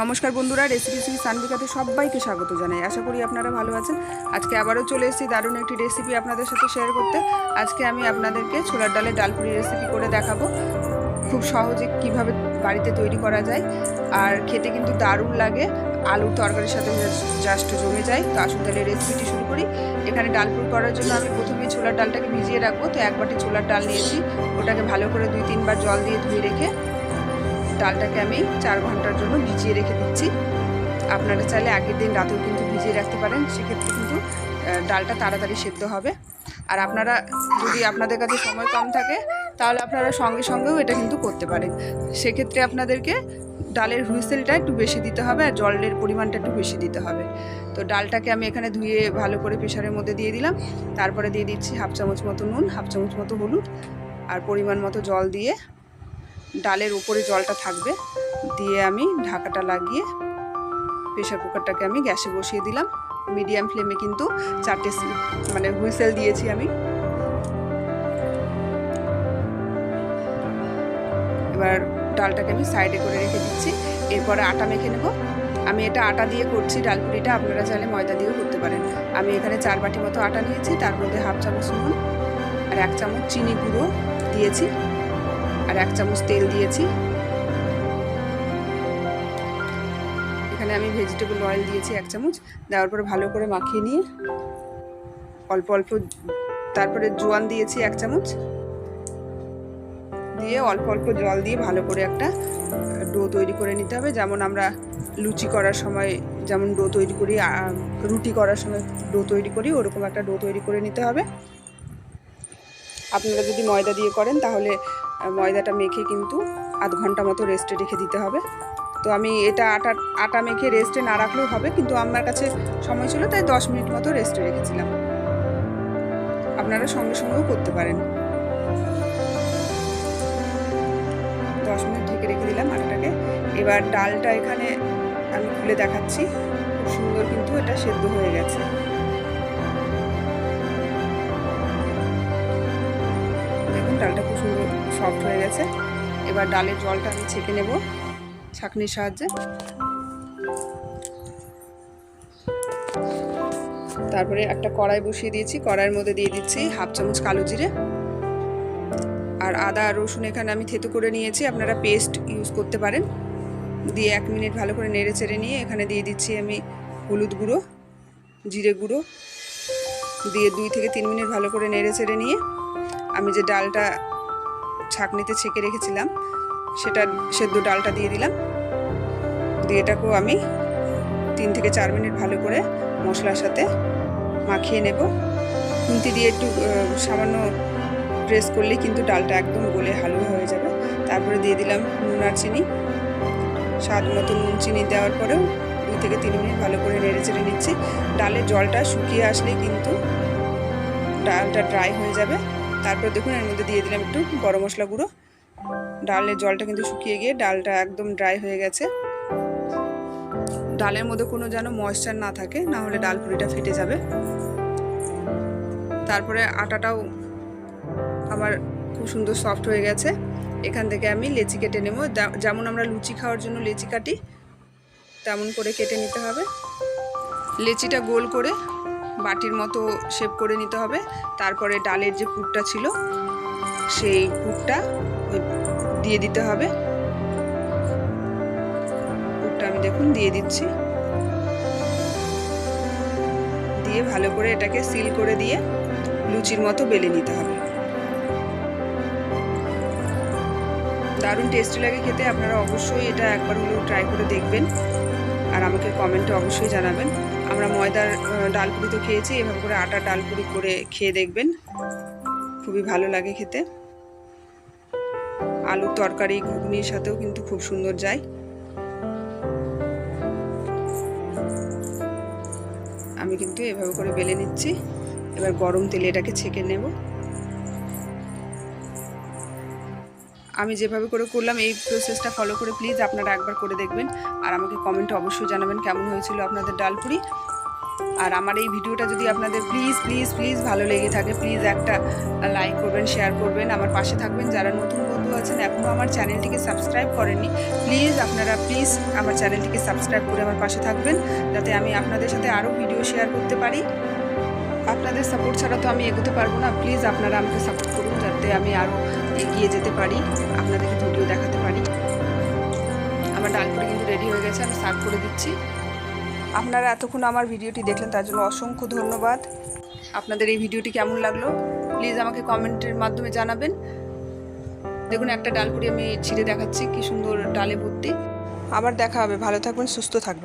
নমস্কার বন্ধুরা, রেসিপি সুই সানভিকাতে সবাইকে স্বাগত জানাই। আশা করি আপনারা ভালো আছেন। আজকে আবারও চলে এসেছি দারুণ একটি রেসিপি আপনাদের সাথে শেয়ার করতে। আজকে আমি আপনাদেরকে ছোলার ডালের ডালপুরি রেসিপি করে দেখাবো, খুব সহজে কিভাবে বাড়িতে তৈরি করা যায়। আর খেতে কিন্তু দারুণ লাগে, আলুর তরকারির সাথে জাস্ট জমে যায়। তো আসুন তাহলে রেসিপিটি শুরু করি। এখানে ডালপুরি করার জন্য আমি প্রথমে ছোলার ডালটাকে ভিজিয়ে রাখবো। তো 1 বাটি ছোলার ডাল নিয়েছি, ওটাকে ভালো করে 2-3 বার জল দিয়ে ধুয়ে রেখে ডালটাকে আমি 4 ঘন্টার জন্য ভিজিয়ে রেখে দিচ্ছি। আপনারা চাইলে আগের দিন রাতেও কিন্তু ভিজিয়ে রাখতে পারেন, সেক্ষেত্রে কিন্তু ডালটা তাড়াতাড়ি সেদ্ধ হবে। আর আপনারা যদি আপনাদের কাছে সময় কম থাকে তাহলে আপনারা সঙ্গে সঙ্গেও এটা কিন্তু করতে পারেন। সেক্ষেত্রে আপনাদেরকে ডালের হুইসেলটা একটু বেশি দিতে হবে আর জলের পরিমাণটা একটু বেশি দিতে হবে। তো ডালটাকে আমি এখানে ধুয়ে ভালো করে প্রেসারের মধ্যে দিয়ে দিলাম। তারপরে দিয়ে দিচ্ছি 1/2 চামচ মতো নুন, 1/2 চামচ মতো হলুদ আর পরিমাণ মতো জল দিয়ে ডালের উপরে জলটা থাকবে দিয়ে আমি ঢাকাটা লাগিয়ে প্রেসার কুকারটাকে আমি গ্যাসে বসিয়ে দিলাম। মিডিয়াম ফ্লেমে কিন্তু 4টে হুইসেল দিয়েছি আমি। এবার ডালটাকে আমি সাইডে করে রেখে দিচ্ছি। এরপরে আটা মেখে নেব। আমি এটা আটা দিয়ে করছি ডালপুরিটা, আপনারা চাইলে ময়দা দিয়েও করতে পারেন। আমি এখানে 4 বাটি মতো আটা নিয়েছি, তার মধ্যে 1/2 চামচ নুন আর 1 চামচ চিনি গুঁড়ো দিয়েছি আর 1 চামচ তেল দিয়েছি। এখানে আমি ভেজিটেবল অয়েল দিয়েছি 1 চামচ। দেওয়ার পরে ভালো করে মাখিয়ে নিয়ে অল্প অল্প, তারপরে জোয়ান দিয়েছি 1 চামচ দিয়ে অল্প অল্প জল দিয়ে ভালো করে একটা ডো তৈরি করে নিতে হবে। যেমন আমরা লুচি করার সময় যেমন ডো তৈরি করি, রুটি করার সময় ডো তৈরি করি, ওরকম একটা ডো তৈরি করে নিতে হবে। আপনারা যদি ময়দা দিয়ে করেন তাহলে ময়দাটা মেখে কিন্তু আধ ঘন্টা মতো রেস্টে রেখে দিতে হবে। তো আমি এটা আটা মেখে রেস্টে না রাখলেও হবে, কিন্তু আমার কাছে সময় ছিল তাই 10 মিনিট মতো রেস্টে রেখেছিলাম। আপনারা সঙ্গে সঙ্গেও করতে পারেন। 10 মিনিট ঢেকে রেখে দিলাম আটাটাকে। এবার ডালটা এখানে আমি খুলে দেখাচ্ছি, খুব সুন্দর কিন্তু এটা সেদ্ধ হয়ে গেছে। দেখুন ডালটা খুব সুন্দর সফট হয়ে গেছে। এবার ডালের জলটা আমি ছেঁকে নেব ছাঁকনির সাহায্যে। তারপরে একটা কড়াই বসিয়ে দিয়েছি, কড়াইয়ের মধ্যে দিয়ে দিচ্ছি 1/2 চামচ কালো জিরে আর আদা রসুন এখানে আমি থেতো করে নিয়েছি, আপনারা পেস্ট ইউজ করতে পারেন। দিয়ে 1 মিনিট ভালো করে নেড়ে চেড়ে নিয়ে এখানে দিয়ে দিচ্ছি আমি হলুদ গুঁড়ো, জিরে গুঁড়ো দিয়ে 2 থেকে 3 মিনিট ভালো করে নেড়ে চেড়ে নিয়ে আমি যে ডালটা ছাঁকনিতে ছেঁকে রেখেছিলাম সেটা সেদ্ধ ডালটা দিয়ে দিলাম। দিয়ে এটাকেও আমি 3 থেকে 4 মিনিট ভালো করে মশলার সাথে মাখিয়ে নেব। খুন্তি দিয়ে একটু সামান্য প্রেস করলেই কিন্তু ডালটা একদম গলে হালুয়া হয়ে যাবে। তারপরে দিয়ে দিলাম নুন আর চিনি, স্বাদ মতো নুন চিনি দেওয়ার পরেও 2 থেকে 3 মিনিট ভালো করে নেড়ে চেড়ে নিচ্ছি। ডালের জলটা শুকিয়ে আসলে কিন্তু ডালটা ড্রাই হয়ে যাবে। তারপর দেখুন এর মধ্যে দিয়ে দিলাম একটু গরম মশলা গুঁড়ো। ডালের জলটা কিন্তু শুকিয়ে গিয়ে ডালটা একদম ড্রাই হয়ে গেছে। ডালের মধ্যে কোনো যেন ময়েশ্চার না থাকে, না হলে ডালপুরিটা ফেটে যাবে। তারপরে আটাটাও আমার খুব সুন্দর সফট হয়ে গেছে। এখান থেকে আমি লেচি কেটে নেব। যেমন আমরা লুচি খাওয়ার জন্য লেচি কাটি তেমন করে কেটে নিতে হবে। লেচিটা গোল করে বাটির মতো শেপ করে নিতে হবে। তারপরে ডালের যে পুরটা ছিল সেই পুরটা দিয়ে দিতে হবে। পুরটা আমি দেখুন দিয়ে দিচ্ছি, দিয়ে ভালো করে এটাকে সিল করে দিয়ে লুচির মতো বেলে নিতে হবে। দারুণ টেস্টি লাগে খেতে, আপনারা অবশ্যই এটা একবার হলেও ট্রাই করে দেখবেন আর আমাকে কমেন্টে অবশ্যই জানাবেন। আমরা ময়দার ডালপুরি তো খেয়েছি, এভাবে করে আটার ডালপুরি করে খেয়ে দেখবেন, খুবই ভালো লাগে খেতে। আলুর তরকারি ঘুগনির সাথেও কিন্তু খুব সুন্দর যায়। আমি কিন্তু এভাবে করে বেলে নিচ্ছি। এবার গরম তেলে এটাকে ছেঁকে নেব। আমি যেভাবে করে করলাম এই প্রসেসটা ফলো করে প্লিজ আপনারা একবার করে দেখবেন আর আমাকে কমেন্টে অবশ্যই জানাবেন কেমন হয়েছিল আপনাদের ডালপুরি। আর আমার এই ভিডিওটা যদি আপনাদের প্লিজ প্লিজ প্লিজ ভালো লেগে থাকে, প্লিজ একটা লাইক করবেন, শেয়ার করবেন, আমার পাশে থাকবেন। যারা নতুন বন্ধু আছেন, এখনও আমার চ্যানেলটিকে সাবস্ক্রাইব করেননি, প্লিজ আমার চ্যানেলটিকে সাবস্ক্রাইব করে আমার পাশে থাকবেন, যাতে আমি আপনাদের সাথে আরও ভিডিও শেয়ার করতে পারি। আপনাদের সাপোর্ট ছাড়া তো আমি এগোতে পারবো না। প্লিজ আপনারা আমাকে সাপোর্ট করুন, যাতে আমি আরও এগিয়ে যেতে পারি, আপনাদেরকে ভিডিও দেখাতে পারি। আমার ডালপুরি কিন্তু রেডি হয়ে গেছে, আমি সার্ভ করে দিচ্ছি। আপনারা এতক্ষণ আমার ভিডিওটি দেখলেন, তার জন্য অসংখ্য ধন্যবাদ। আপনাদের এই ভিডিওটি কেমন লাগলো প্লিজ আমাকে কমেন্টের মাধ্যমে জানাবেন। দেখুন, একটা ডালপুরি আমি ছিঁড়ে দেখাচ্ছি, কি সুন্দর ডালে ভর্তি। আবার দেখা হবে, ভালো থাকবেন, সুস্থ থাকবেন।